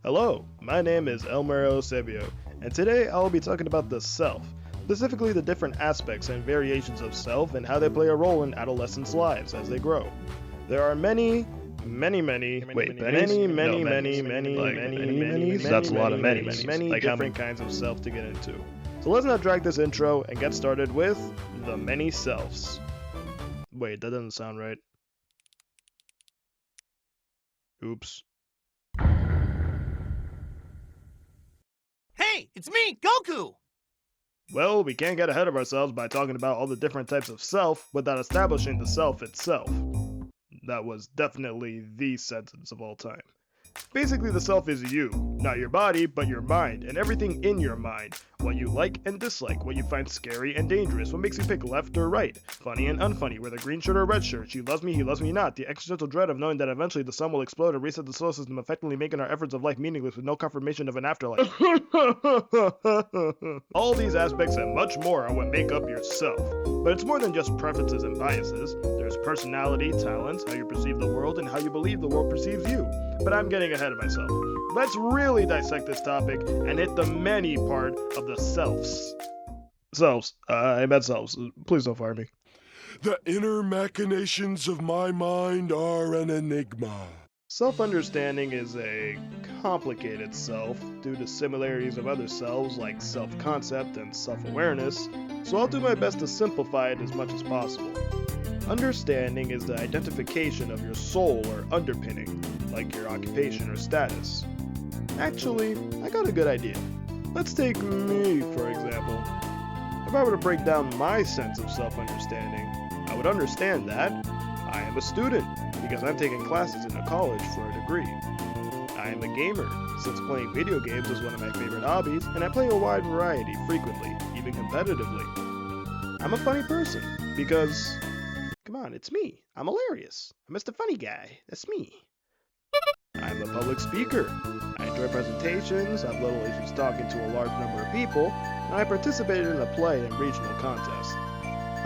Hello, my name is Elmer Eusebio, and today I will be talking about the self, specifically the different aspects and variations of self and how they play a role in adolescents' lives as they grow. There are many, That's a lot of manys. many Like how different kinds of self to get into. So let's not drag this intro and get started with the many selves. Wait, that doesn't sound right. Oops. Hey, it's me, Goku! Well, we can't get ahead of ourselves by talking about all the different types of self without establishing the self itself. That was definitely the sentence of all time. Basically, the self is you, not your body, but your mind, and everything in your mind. What you like and dislike, what you find scary and dangerous, what makes you pick left or right, funny and unfunny, whether green shirt or red shirt, she loves me, he loves me not, the existential dread of knowing that eventually the sun will explode and reset the solar system, effectively making our efforts of life meaningless with no confirmation of an afterlife. All these aspects and much more are what make up yourself. But it's more than just preferences and biases. There's personality, talents, how you perceive the world, and how you believe the world perceives you. But I'm getting ahead of myself. Let's really dissect this topic and hit the many part of the selves. I meant selves. Please don't fire me. The inner machinations of my mind are an enigma. Self-understanding is a complicated self due to similarities of other selves like self-concept and self-awareness, so I'll do my best to simplify it as much as possible. Understanding is the identification of your soul or underpinning, like your occupation or status. Actually, I got a good idea. Let's take me, for example. If I were to break down my sense of self-understanding, I would understand that I am a student, because I'm taking classes in a college for a degree. I am a gamer, since playing video games is one of my favorite hobbies, and I play a wide variety frequently, even competitively. I'm a funny person, because, come on, it's me. I'm hilarious. I'm Mr. Funny Guy. That's me. I'm a public speaker. I enjoy presentations, have little issues talking to a large number of people, and I participated in a play and regional contest.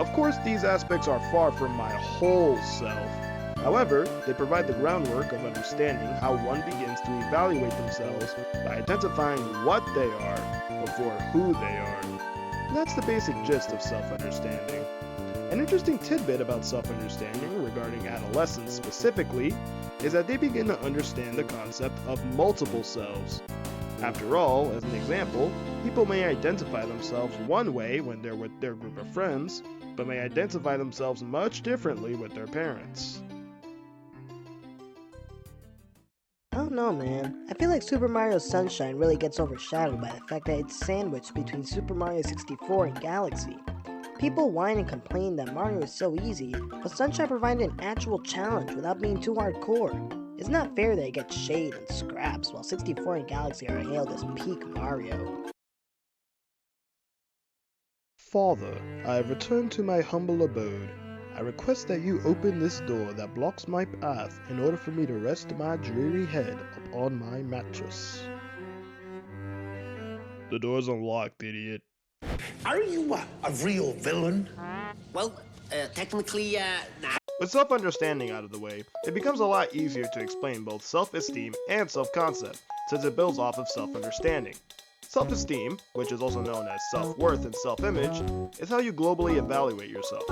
Of course, these aspects are far from my whole self. However, they provide the groundwork of understanding how one begins to evaluate themselves by identifying what they are before who they are. And that's the basic gist of self-understanding. An interesting tidbit about self-understanding regarding adolescents specifically is that they begin to understand the concept of multiple selves. After all, as an example, people may identify themselves one way when they're with their group of friends, but may identify themselves much differently with their parents. I don't know, man. I feel like Super Mario Sunshine really gets overshadowed by the fact that it's sandwiched between Super Mario 64 and Galaxy. People whine and complain that Mario is so easy, but Sunshine provided an actual challenge without being too hardcore. It's not fair that it gets shade and scraps while 64 and Galaxy are hailed as peak Mario. Father, I have returned to my humble abode. I request that you open this door that blocks my path in order for me to rest my dreary head upon my mattress. The door's unlocked, idiot. Are you a real villain? Well, technically, nah. With self-understanding out of the way, it becomes a lot easier to explain both self-esteem and self-concept, since it builds off of self-understanding. Self-esteem, which is also known as self-worth and self-image, is how you globally evaluate yourself.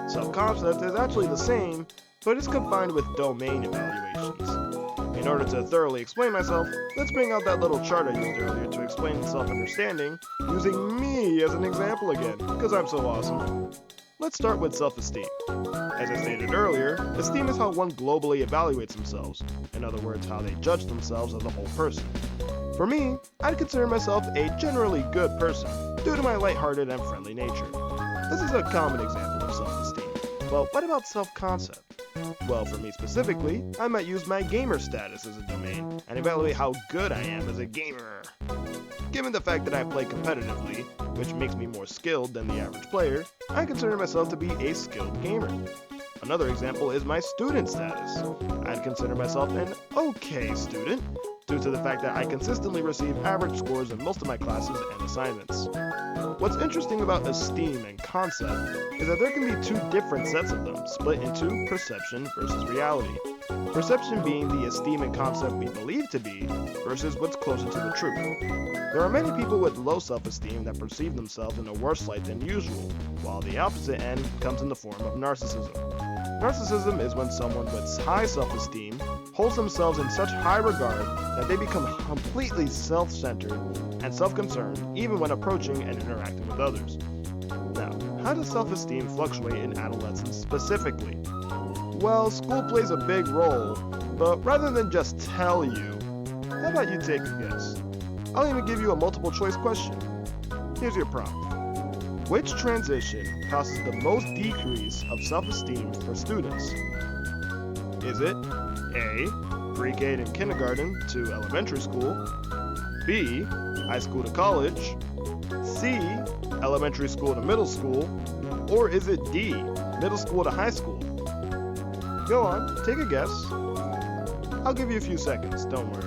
Self-concept is actually the same, but it's confined with domain evaluations. In order to thoroughly explain myself, let's bring out that little chart I used earlier to explain self-understanding, using me as an example again, because I'm so awesome. Let's start with self-esteem. As I stated earlier, esteem is how one globally evaluates themselves, in other words, how they judge themselves as a whole person. For me, I'd consider myself a generally good person, due to my lighthearted and friendly nature. This is a common example of self-esteem. But what about self-concept? Well, for me specifically, I might use my gamer status as a domain, and evaluate how good I am as a gamer. Given the fact that I play competitively, which makes me more skilled than the average player, I consider myself to be a skilled gamer. Another example is my student status. I'd consider myself an okay student, due to the fact that I consistently receive average scores in most of my classes and assignments. What's interesting about esteem and concept is that there can be two different sets of them, split into perception versus reality. Perception being the esteem and concept we believe to be versus what's closer to the truth. There are many people with low self-esteem that perceive themselves in a worse light than usual, while the opposite end comes in the form of narcissism. Narcissism is when someone with high self-esteem holds themselves in such high regard that they become completely self-centered and self-concerned even when approaching and interacting with others. Now, how does self-esteem fluctuate in adolescence specifically? Well, school plays a big role, but rather than just tell you, how about you take a guess? I'll even give you a multiple choice question. Here's your prompt. Which transition causes the most decrease of self-esteem for students? Is it A, pre-K and kindergarten to elementary school, B, high school to college, C, elementary school to middle school, or is it D, middle school to high school? Go on, take a guess. I'll give you a few seconds, don't worry.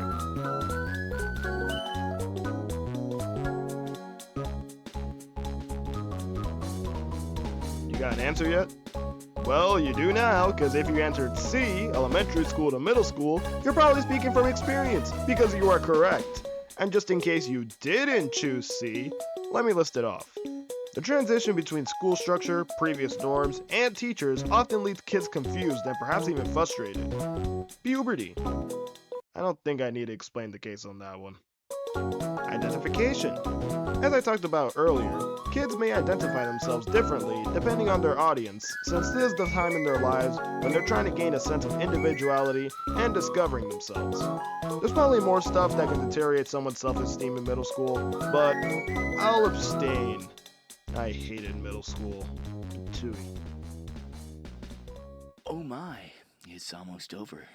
You got an answer yet? Well, you do now, because if you answered C, elementary school to middle school, you're probably speaking from experience, because you are correct. And just in case you didn't choose C, let me list it off. The transition between school structure, previous norms, and teachers often leaves kids confused and perhaps even frustrated. Puberty. I don't think I need to explain the case on that one. Identification. As I talked about earlier, kids may identify themselves differently depending on their audience, since this is the time in their lives when they're trying to gain a sense of individuality and discovering themselves. There's probably more stuff that can deteriorate someone's self-esteem in middle school, but I'll abstain. I hated middle school. Tooey. Oh my, it's almost over.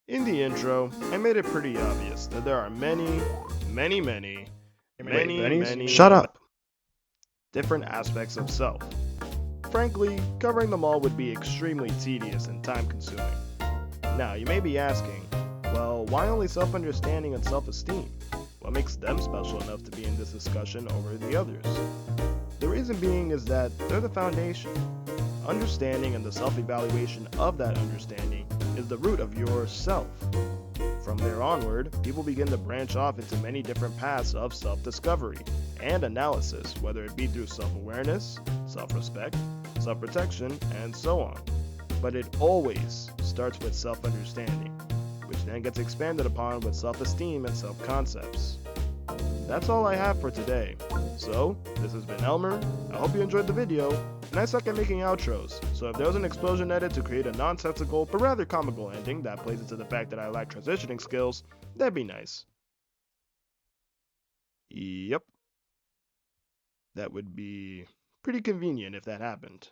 In the intro, I made it pretty obvious that there are many Shut up. different aspects of self. Frankly, covering them all would be extremely tedious and time-consuming. Now, you may be asking, well, why only self-understanding and self-esteem? What makes them special enough to be in this discussion over the others? The reason being is that they're the foundation. Understanding and the self-evaluation of that understanding is the root of your self. From there onward, people begin to branch off into many different paths of self-discovery and analysis, whether it be through self-awareness, self-respect, self-protection, and so on. But it always starts with self-understanding, which then gets expanded upon with self-esteem and self-concepts. That's all I have for today. So, this has been Elmer. I hope you enjoyed the video, and I suck at making outros, so if there was an explosion edit to create a nonsensical but rather comical ending that plays into the fact that I lack transitioning skills, that'd be nice. Yep. That would be pretty convenient if that happened.